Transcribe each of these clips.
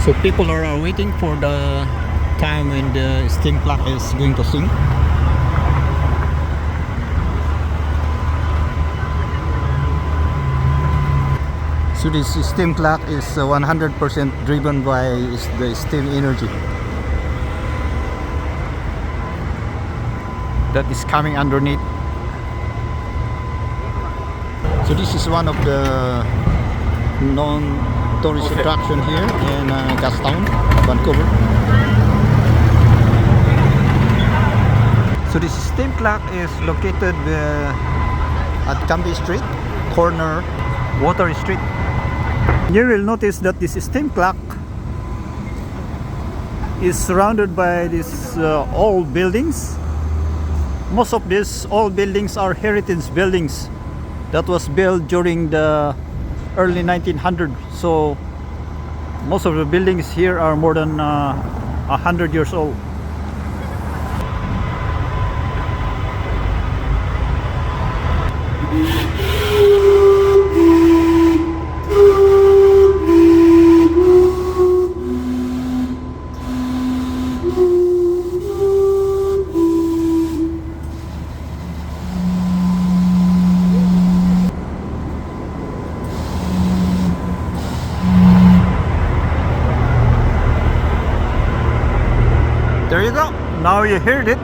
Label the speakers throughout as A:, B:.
A: So people are waiting for the time when the steam clock is going to sing. So this steam clock is 100% driven by the steam energy that is coming underneath. So this is one of the non-tourist attraction here in Gastown, Vancouver. So this steam clock is located at Cambie Street, corner Water Street. You will notice that this steam clock is surrounded by these old buildings. Most of these old buildings are heritage buildings that was built during the early 1900s. So most of the buildings here are more than 100 years old. There you go. Now you heard it.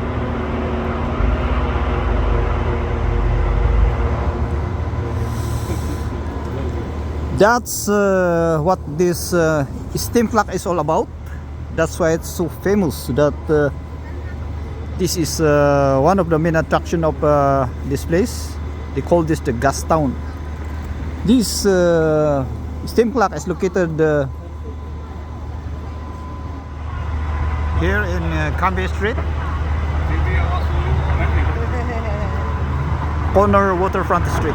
A: That's what this steam clock is all about. That's why it's so famous. That this is one of the main attraction of this place. They call this the Gastown. This steam clock is located here in Cambie Street, corner Waterfront Street.